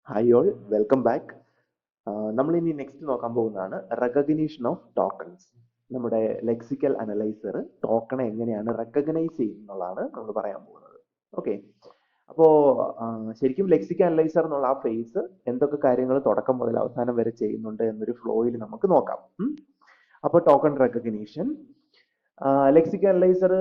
Hi all, welcome back. നമ്മൾ ഇനി next നോക്കാൻ പോകുന്നതാണ് റെക്കഗ്നീഷൻ ഓഫ് ടോക്കൺസ്. നമ്മുടെ ലെക്സിക്കൽ അനലൈസർ ടോക്കണെ എങ്ങനെയാണ് റെക്കഗ്നൈസ് ചെയ്യുന്നതാണ് നമ്മൾ പറയാൻ പോകുന്നത്. ഓക്കെ, അപ്പോ ശരിക്കും ലെക്സിക്കൽ അനലൈസർ എന്നുള്ള ആ ഫേസ് എന്തൊക്കെ കാര്യങ്ങൾ തുടക്കം മുതൽ അവസാനം വരെ ചെയ്യുന്നുണ്ട് എന്നൊരു ഫ്ലോയിൽ നമുക്ക് നോക്കാം. അപ്പോൾ ടോക്കൺ റെക്കഗ്നീഷൻ, ലെക്സിക്കൽ അനലൈസർ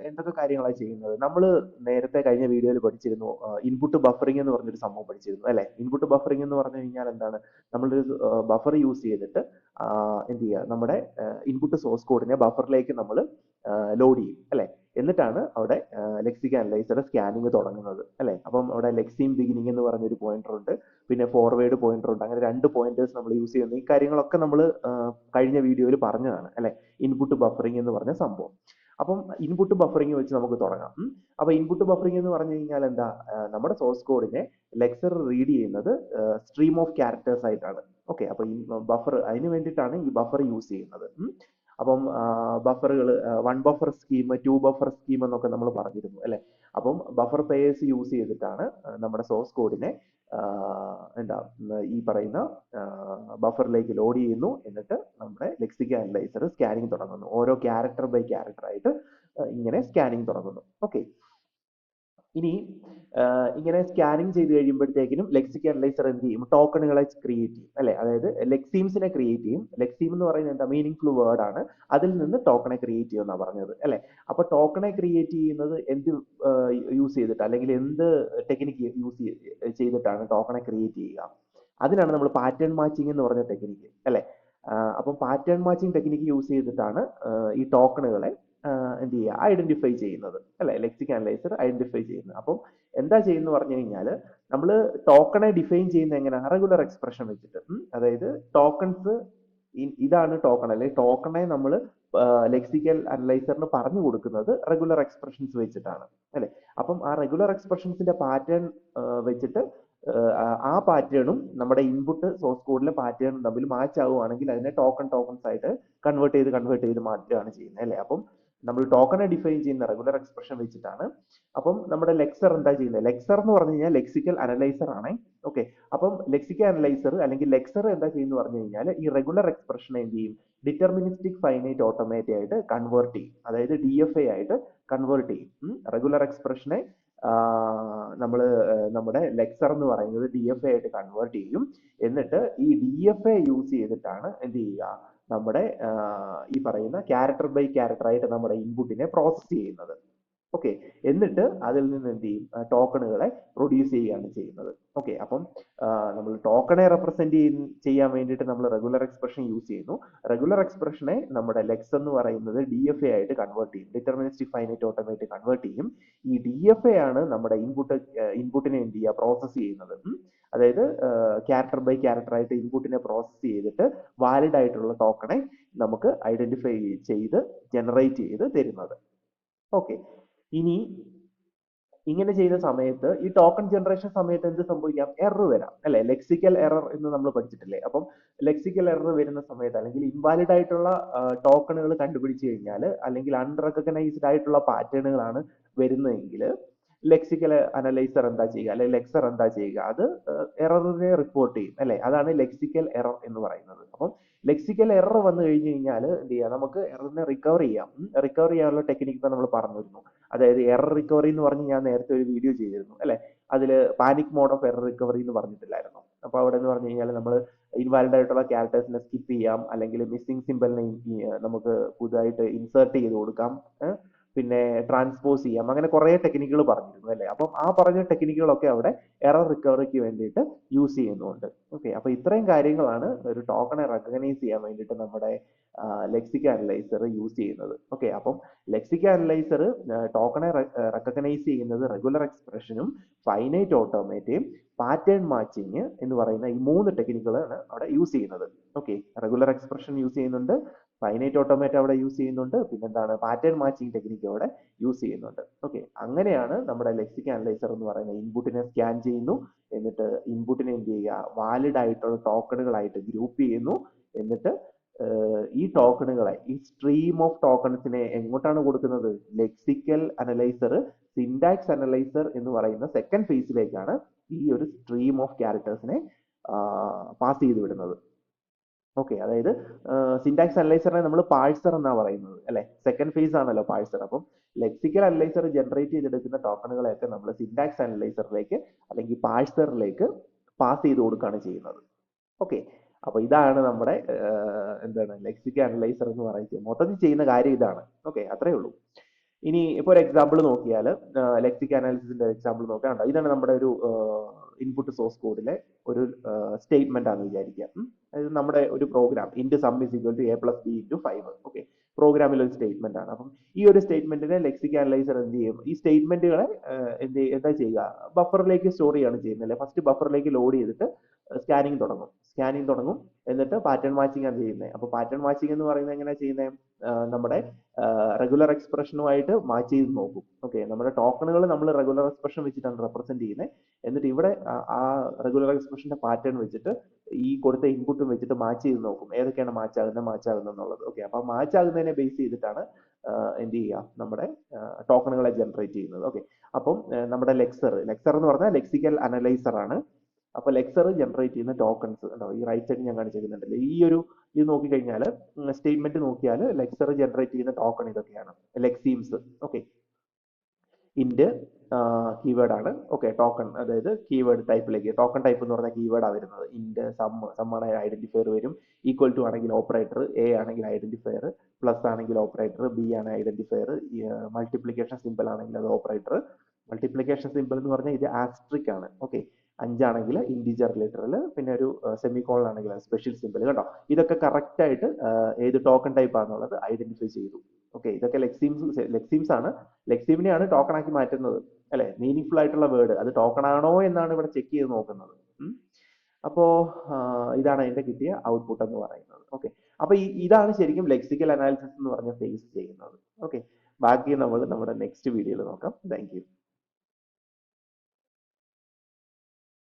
എന്തൊക്കെ കാര്യങ്ങളാണ് ചെയ്യുന്നത്? നമ്മൾ നേരത്തെ കഴിഞ്ഞ വീഡിയോയിൽ പഠിച്ചിരുന്നു, ഇൻപുട്ട് ബഫറിംഗ് എന്ന് പറഞ്ഞൊരു സംഭവം പഠിച്ചിരുന്നു അല്ലെ. ഇൻപുട്ട് ബഫറിംഗ് എന്ന് പറഞ്ഞു കഴിഞ്ഞാൽ എന്താണ്? നമ്മളൊരു ബഫർ യൂസ് ചെയ്തിട്ട് എന്ത് ചെയ്യുക, നമ്മുടെ ഇൻപുട്ട് സോഴ്സ് കോഡിനെ ബഫറിലേക്ക് നമ്മൾ ലോഡ് ചെയ്യും അല്ലെ. എന്നിട്ടാണ് അവിടെ ലെക്സിക്കൽ അനലൈസർ സ്കാനിങ് തുടങ്ങുന്നത് അല്ലെ. അപ്പം അവിടെ ലെക്സിം ബിഗിനിങ് എന്ന് പറഞ്ഞൊരു പോയിന്റർ ഉണ്ട്, പിന്നെ ഫോർവേഡ് പോയിന്റർ ഉണ്ട്. അങ്ങനെ രണ്ട് പോയിന്റേഴ്സ് നമ്മൾ യൂസ് ചെയ്യുന്നു. ഈ കാര്യങ്ങളൊക്കെ നമ്മൾ കഴിഞ്ഞ വീഡിയോയിൽ പറഞ്ഞതാണ് അല്ലെ, ഇൻപുട്ട് ബഫറിംഗ് എന്ന് പറഞ്ഞ സംഭവം. അപ്പം ഇൻപുട്ട് ബഫറിംഗ് വെച്ച് നമുക്ക് തുടങ്ങാം. അപ്പൊ ഇൻപുട്ട് ബഫറിംഗ് എന്ന് പറഞ്ഞു കഴിഞ്ഞാൽ എന്താ? നമ്മുടെ സോഴ്സ് കോഡിനെ ലെക്ചർ റീഡ് ചെയ്യുന്നത് സ്ട്രീം ഓഫ് ക്യാരക്ടേഴ്സ് ആയിട്ടാണ്. ഓക്കെ, അപ്പൊ ഈ ബഫർ, അതിന് വേണ്ടിയിട്ടാണ് ഈ ബഫർ യൂസ് ചെയ്യുന്നത്. അപ്പം ബഫറുകൾ, one buffer scheme, two buffer scheme എന്നൊക്കെ നമ്മൾ പറഞ്ഞിരുന്നു അല്ലെ. അപ്പം ബഫർ പെയേഴ്സ് യൂസ് ചെയ്തിട്ടാണ് നമ്മുടെ സോഴ്സ് കോഡിനെ എന്താ ഈ പറയുന്ന ബഫറിലേക്ക് ലോഡ് ചെയ്യുന്നു. എന്നിട്ട് നമ്മുടെ ലെക്സിക്കൽ അനലൈസർ സ്കാനിങ് തുടങ്ങുന്നു. ഓരോ ക്യാരക്ടർ ബൈ ക്യാരക്ടർ ആയിട്ട് ഇങ്ങനെ സ്കാനിങ് തുടങ്ങുന്നു. ഓക്കെ, ഇനി ഇങ്ങനെ സ്കാനിങ് ചെയ്ത് കഴിയുമ്പോഴത്തേക്കിനും ലെക്സിക്കൽ അനലൈസർ എന്ത് ചെയ്യും? ടോക്കണുകളെ ക്രിയേറ്റ് ചെയ്യും അല്ലെ. അതായത് ലെക്സീംസിനെ ക്രിയേറ്റ് ചെയ്യും. ലെക്സീം എന്ന് പറയുന്നത് എന്താ? മീനിങ് ഫുൾ വേർഡ് ആണ്. അതിൽ നിന്ന് ടോക്കണെ ക്രിയേറ്റ് ചെയ്യുമെന്നാണ് പറഞ്ഞത് അല്ലെ. അപ്പൊ ടോക്കണെ ക്രിയേറ്റ് ചെയ്യുന്നത് എന്ത് യൂസ് ചെയ്തിട്ട്, അല്ലെങ്കിൽ എന്ത് ടെക്നിക്ക് യൂസ് ചെയ്തിട്ടാണ് ടോക്കണെ ക്രിയേറ്റ് ചെയ്യുക? അതിനാണ് നമ്മൾ പാറ്റേൺ മാച്ചിങ് എന്ന് പറഞ്ഞ ടെക്നിക്ക് അല്ലെ. അപ്പം പാറ്റേൺ മാച്ചിങ് ടെക്നിക്ക് യൂസ് ചെയ്തിട്ടാണ് ഈ ടോക്കണുകളെ എന്ത് ചെയ്യുക, ഐഡന്റിഫൈ ചെയ്യുന്നത് അല്ലെ. ലെക്സിക്കൽ അനലൈസർ ഐഡന്റിഫൈ ചെയ്യുന്നത്. അപ്പം എന്താ ചെയ്യുന്നത് പറഞ്ഞു കഴിഞ്ഞാൽ, നമ്മൾ ടോക്കണെ ഡിഫൈൻ ചെയ്യുന്ന എങ്ങനെ? റെഗുലർ എക്സ്പ്രഷൻ വെച്ചിട്ട്. അതായത് ടോക്കൺസ്, ഇതാണ് ടോക്കൺ അല്ലെ. ടോക്കണെ നമ്മൾ ലെക്സിക്കൽ അനലൈസറിന് പറഞ്ഞു കൊടുക്കുന്നത് റെഗുലർ എക്സ്പ്രഷൻസ് വെച്ചിട്ടാണ് അല്ലെ. അപ്പം ആ റെഗുലർ എക്സ്പ്രഷൻസിന്റെ പാറ്റേൺ വെച്ചിട്ട് ആ പാറ്റേണും നമ്മുടെ ഇൻപുട്ട് സോഴ്സ് കോഡിലെ പാറ്റേണും തമ്മിൽ മാച്ച് ആവുകയാണെങ്കിൽ അതിനെ ടോക്കൺസ് ആയിട്ട് കൺവേർട്ട് ചെയ്ത് മാറ്റുകയാണ് ചെയ്യുന്നത് അല്ലെ. അപ്പം നമ്മൾ ടോക്കണെ ഡിഫൈൻ ചെയ്യുന്ന റെഗുലർ എക്സ്പ്രഷൻ വെച്ചിട്ടാണ്. അപ്പം നമ്മുടെ ലെക്സർ എന്താ ചെയ്യുന്നത്? ലെക്സർ എന്ന് പറഞ്ഞു കഴിഞ്ഞാൽ ലെക്സിക്കൽ അനലൈസർ ആണ്. ഓക്കെ, അപ്പം ലെക്സിക്കൽ അനലൈസർ അല്ലെങ്കിൽ ലെക്സർ എന്താ ചെയ്യുന്നു പറഞ്ഞു കഴിഞ്ഞാൽ, ഈ റെഗുലർ എക്സ്പ്രഷനെ എന്ത് ചെയ്യും? ഡിറ്റർമിനിസ്റ്റിക് ഫൈനൈറ്റ് ഓട്ടോമേറ്റ് ആയിട്ട് കൺവേർട്ട് ചെയ്യും. അതായത് DFA ആയിട്ട് കൺവേർട്ട് ചെയ്യും. റെഗുലർ എക്സ്പ്രഷനെ നമ്മൾ നമ്മുടെ ലെക്സർ എന്ന് പറയുന്നത് DFA ആയിട്ട് കൺവേർട്ട് ചെയ്യും. എന്നിട്ട് ഈ DFA യൂസ് ചെയ്തിട്ടാണ് എന്ത് ചെയ്യുക? നമ്മുടെ ഈ പറയുന്ന ക്യാരക്ടർ ബൈ ക്യാരക്ടർ ആയിട്ട് നമ്മുടെ ഇൻപുട്ടിനെ പ്രോസസ് ചെയ്യുന്നത്. ഓക്കെ, എന്നിട്ട് അതിൽ നിന്ന് എന്ത് ചെയ്യും? ടോക്കണുകളെ പ്രൊഡ്യൂസ് ചെയ്യുകയാണ് ചെയ്യുന്നത്. ഓക്കെ, അപ്പം നമ്മൾ ടോക്കണെ റെപ്രസെന്റ് ചെയ്യാൻ വേണ്ടിയിട്ട് നമ്മൾ റെഗുലർ എക്സ്പ്രഷൻ യൂസ് ചെയ്യുന്നു. റെഗുലർ എക്സ്പ്രഷനെ നമ്മുടെ ലെക്സ് എന്ന് പറയുന്നത് DFA ആയിട്ട് കൺവേർട്ട് ചെയ്യും, ഡിറ്റർമിനിസ്റ്റിക് ഫൈനൈറ്റ് ഓട്ടോമേറ്റ് കൺവേർട്ട് ചെയ്യും. ഈ DFA ആണ് നമ്മുടെ ഇൻപുട്ടിനെ എന്ത് ചെയ്യുക? പ്രോസസ് ചെയ്യുന്നത്. അതായത് ക്യാരക്ടർ ബൈ ക്യാരക്ടർ ആയിട്ട് ഇൻപുട്ടിനെ പ്രോസസ് ചെയ്തിട്ട് വാലിഡ് ആയിട്ടുള്ള ടോക്കണെ നമുക്ക് ഐഡന്റിഫൈ ചെയ്ത് ജനറേറ്റ് ചെയ്ത് തരുന്നത്. ഓക്കെ, ഇനി ഇങ്ങനെ ചെയ്യുന്ന സമയത്ത് ഈ ടോക്കൺ ജനറേഷൻ സമയത്ത് എന്ത് സംഭവിക്കാം? എറർ വരാം അല്ലെ. ലെക്സിക്കൽ എറർ എന്ന് നമ്മൾ പഠിച്ചിട്ടില്ലേ. അപ്പം ലെക്സിക്കൽ എറർ വരുന്ന സമയത്ത്, അല്ലെങ്കിൽ ഇൻവാലിഡ് ആയിട്ടുള്ള ടോക്കണുകൾ കണ്ടുപിടിച്ചു കഴിഞ്ഞാൽ, അല്ലെങ്കിൽ അൺറെക്കഗ്നൈസ്ഡ് ആയിട്ടുള്ള പാറ്റേണുകളാണ് വരുന്നതെങ്കിൽ ലെക്സിക്കൽ അനലൈസർ എന്താ ചെയ്യുക, അല്ലെ ലെക്സർ എന്താ ചെയ്യുക? അത് എററിനെ റിപ്പോർട്ട് ചെയ്യും അല്ലെ. അതാണ് ലെക്സിക്കൽ എറർ എന്ന് പറയുന്നത്. അപ്പം ലെക്സിക്കൽ എറർ വന്നു കഴിഞ്ഞു കഴിഞ്ഞാൽ എന്ത് ചെയ്യാം? നമുക്ക് എററിനെ റിക്കവർ ചെയ്യാം. റിക്കവർ ചെയ്യാനുള്ള ടെക്നിക്ക് ഇപ്പൊ നമ്മൾ പറഞ്ഞിരുന്നു. അതായത് എറർ റിക്കവറി എന്ന് പറഞ്ഞ് ഞാൻ നേരത്തെ ഒരു വീഡിയോ ചെയ്തിരുന്നു അല്ലെ. അതിൽ panic mode of error recovery എന്ന് പറഞ്ഞിട്ടില്ലായിരുന്നു. അപ്പൊ അവിടെ എന്ന് പറഞ്ഞു കഴിഞ്ഞാൽ നമ്മൾ ഇൻവാലിഡ് ആയിട്ടുള്ള ക്യാരക്ടേഴ്സിനെ സ്കിപ്പ് ചെയ്യാം, അല്ലെങ്കിൽ മിസ്സിംഗ് സിമ്പിളിനെ നമുക്ക് പുതുതായിട്ട് ഇൻസേർട്ട് ചെയ്ത് കൊടുക്കാം, പിന്നെ ട്രാൻസ്പോസ് ചെയ്യാം. അങ്ങനെ കുറെ ടെക്നിക്കുകൾ പറഞ്ഞിരുന്നു അല്ലെ. അപ്പം ആ പറഞ്ഞ ടെക്നിക്കുകളൊക്കെ അവിടെ എറർ റിക്കവറിക്ക് വേണ്ടിയിട്ട് യൂസ് ചെയ്യുന്നുണ്ട്. ഓക്കെ, അപ്പൊ ഇത്രയും കാര്യങ്ങളാണ് ഒരു ടോക്കണെ റെക്കഗ്നൈസ് ചെയ്യാൻ വേണ്ടിയിട്ട് നമ്മുടെ ലെക്സിക്കൽ അനലൈസർ യൂസ് ചെയ്യുന്നത്. ഓക്കെ, അപ്പം ലെക്സിക്കൽ അനലൈസർ ടോക്കണെ റെക്കഗ്നൈസ് ചെയ്യുന്നത് റെഗുലർ എക്സ്പ്രഷനും ഫൈനൈറ്റ് ഓട്ടോമേറ്റയും പാറ്റേൺ മാച്ചിങ് എന്ന് പറയുന്ന ഈ 3 ടെക്നിക്കുകളാണ് അവിടെ യൂസ് ചെയ്യുന്നത്. ഓക്കെ, റെഗുലർ എക്സ്പ്രഷൻ യൂസ് ചെയ്യുന്നുണ്ട്, ഫൈനൈറ്റ് ഓട്ടോമേറ്റ് അവിടെ യൂസ് ചെയ്യുന്നുണ്ട്, പിന്നെന്താണ്, പാറ്റേൺ മാച്ചിങ് ടെക്നിക്ക് അവിടെ യൂസ് ചെയ്യുന്നുണ്ട്. ഓക്കെ, അങ്ങനെയാണ് നമ്മുടെ ലെക്സിക്കൽ അനലൈസർ എന്ന് പറയുന്ന ഇൻപുട്ടിനെ സ്കാൻ ചെയ്യുന്നു. എന്നിട്ട് ഇൻപുട്ടിനെ എന്ത് ചെയ്യുക? വാലിഡ് ആയിട്ടുള്ള ടോക്കണുകളായിട്ട് ഗ്രൂപ്പ് ചെയ്യുന്നു. എന്നിട്ട് ഈ ടോക്കണുകളെ, ഈ സ്ട്രീം ഓഫ് ടോക്കൺസിനെ എങ്ങോട്ടാണ് കൊടുക്കുന്നത്? ലെക്സിക്കൽ അനലൈസർ സിന്റാക്സ് അനലൈസർ എന്ന് പറയുന്ന സെക്കൻഡ് ഫേസിലേക്കാണ് ഈ ഒരു സ്ട്രീം ഓഫ് ക്യാരക്ടേഴ്സിനെ പാസ് ചെയ്ത് വിടുന്നത്. ഓക്കെ, അതായത് സിന്റാക്സ് അനലൈസറിനെ നമ്മൾ പാഴ്സർ എന്നാ പറയുന്നത് അല്ലെ. സെക്കൻഡ് ഫേസ് ആണല്ലോ പാഴ്സർ. അപ്പം ലെക്സിക്കൽ അനലൈസർ ജനറേറ്റ് ചെയ്തെടുക്കുന്ന ടോക്കണുകളെയൊക്കെ നമ്മൾ സിന്റാക്സ് അനലൈസറിലേക്ക് അല്ലെങ്കിൽ പാഴ്സറിലേക്ക് പാസ് ചെയ്ത് കൊടുക്കുകയാണ് ചെയ്യുന്നത്. ഓക്കെ, അപ്പൊ ഇതാണ് നമ്മുടെ എന്താണ് ലെക്സിക്കൽ അനലൈസർ എന്ന് പറയുന്നത്. മൊത്തത്തിൽ ചെയ്യുന്ന കാര്യം ഇതാണ്. ഓക്കെ, അത്രേ ഉള്ളൂ. ഇനി ഇപ്പൊ ഒരു എക്സാമ്പിൾ നോക്കിയാൽ, ലെക്സിക്കൽ അനാലിസിസിന്റെ എക്സാമ്പിൾ നോക്കാം. ഇതാണ് നമ്മുടെ ഒരു ഇൻപുട്ട് സോഴ്സ് കോഡിലെ ഒരു സ്റ്റേറ്റ്മെന്റ് ആണെന്ന് വിചാരിക്കുക. അതായത് നമ്മുടെ ഒരു program int sum is equal to A plus B into 5. Okay, പ്രോഗ്രാമിൽ ഒരു സ്റ്റേറ്റ്മെന്റ് ആണ്. അപ്പം ഈ ഒരു സ്റ്റേറ്റ്മെന്റിനെ ലെക്സിക്കൽ അനലൈസർ എന്ത് ചെയ്യും? ഈ സ്റ്റേറ്റ്മെന്റുകളെ എന്താ ചെയ്യുക? ബഫറിലേക്ക് സ്റ്റോർ ചെയ്യാണ് ചെയ്യുന്നത് അല്ലെ. ഫസ്റ്റ് ബഫറിലേക്ക് ലോഡ് ചെയ്തിട്ട് സ്കാനിങ് തുടങ്ങും. എന്നിട്ട് പാറ്റേൺ മാച്ചിങ് ആണ് ചെയ്യുന്നത്. അപ്പൊ പാറ്റേൺ മാച്ചിങ് എന്ന് പറയുന്നത് എങ്ങനെയാ ചെയ്യുന്നത്? നമ്മുടെ റെഗുലർ എക്സ്പ്രഷനുമായിട്ട് മാച്ച് ചെയ്ത് നോക്കും. ഓക്കെ, നമ്മുടെ ടോക്കണുകൾ നമ്മൾ റെഗുലർ എക്സ്പ്രഷൻ വെച്ചിട്ടാണ് റെപ്രസെന്റ് ചെയ്യുന്നത്. എന്നിട്ട് ഇവിടെ ആ റെഗുലർ എക്സ്പ്രഷന്റെ പാറ്റേൺ വെച്ചിട്ട് ഈ കൊടുത്ത ഇൻപുട്ടും വെച്ചിട്ട് മാച്ച് ചെയ്ത് നോക്കും, ഏതൊക്കെയാണ് മാച്ച് ആകുന്നത് എന്നുള്ളത്. ഓക്കെ, അപ്പൊ മാച്ച് ആകുന്നതിനെ ബേസ് ചെയ്തിട്ടാണ് എന്ത് ചെയ്യുക? നമ്മുടെ ടോക്കണുകളെ ജനറേറ്റ് ചെയ്യുന്നത്. ഓക്കെ, അപ്പം നമ്മുടെ ലെക്സർ എന്ന് പറഞ്ഞാൽ ലെക്സിക്കൽ അനലൈസർ ആണ്. അപ്പൊ ലെക്സർ ജനറേറ്റ് ചെയ്യുന്ന ടോക്കൺസ് ഉണ്ടോ, ഈ റൈറ്റ് സൈഡ് ഞാൻ കാണിച്ചിരിക്കുന്നുണ്ടല്ലോ. ഈ ഒരു ഇത് നോക്കിക്കഴിഞ്ഞാൽ, സ്റ്റേറ്റ്മെന്റ് നോക്കിയാൽ ലെക്സർ ജനറേറ്റ് ചെയ്യുന്ന ടോക്കൺ ഇതൊക്കെയാണ്, ലെക്സീംസ്. ഓക്കെ, ഇന്റ് കീവേഡ് ആണ്. ഓക്കെ, ടോക്കൺ അതായത് കീവേഡ് ടൈപ്പിലേക്ക്, ടോക്കൺ ടൈപ്പ് എന്ന് പറഞ്ഞാൽ കീവേഡാണ് വരുന്നത്. ഇന്റ് സം ആണ് ഐഡന്റിഫയർ വരും. ഈക്വൽ ടു ആണെങ്കിൽ ഓപ്പറേറ്റർ, എ ആണെങ്കിൽ ഐഡന്റിഫയർ, പ്ലസ് ആണെങ്കിൽ ഓപ്പറേറ്റർ, ബി ആണ് ഐഡന്റിഫയർ, മൾട്ടിപ്ലിക്കേഷൻ സിമ്പിൾ ആണെങ്കിൽ അത് ഓപ്പറേറ്റർ. മൾട്ടിപ്ലിക്കേഷൻ സിമ്പിൾ എന്ന് പറഞ്ഞാൽ ഇത് ആസ്ട്രിക് ആണ്. ഓക്കെ, 5 ആണെങ്കിൽ ഇന്റിജർ ലിറ്ററൽ, പിന്നെ ഒരു സെമിക്കോളൻ ആണെങ്കിൽ സ്പെഷ്യൽ സിമ്പിൾ. കേട്ടോ, ഇതൊക്കെ കറക്റ്റ് ആയിട്ട് ഏത് ടോക്കൺ ടൈപ്പ് ആണെന്നുള്ളത് ഐഡന്റിഫൈ ചെയ്തു. ഓക്കെ, ഇതൊക്കെ ലെക്സീംസ് ആണ്. ലെക്സീമിനെയാണ് ടോക്കൺ ആക്കി മാറ്റുന്നത് അല്ലെ. മീനിങ് ആയിട്ടുള്ള വേർഡ് അത് ടോക്കൺ ആണോ എന്നാണ് ഇവിടെ ചെക്ക് ചെയ്ത് നോക്കുന്നത്. അപ്പോ ഇതാണ് അതിന്റെ കിട്ടിയ ഔട്ട്പുട്ട് എന്ന് പറയുന്നത്. ഓക്കെ, അപ്പൊ ഇതാണ് ശരിക്കും ലെക്സിക്കൽ അനാലിസിസ് എന്ന് പറഞ്ഞ ഫേസ് ചെയ്യുന്നത്. ഓക്കെ, ബാക്കി നമ്മൾ നമ്മുടെ നെക്സ്റ്റ് വീഡിയോയിൽ നോക്കാം. Thank you.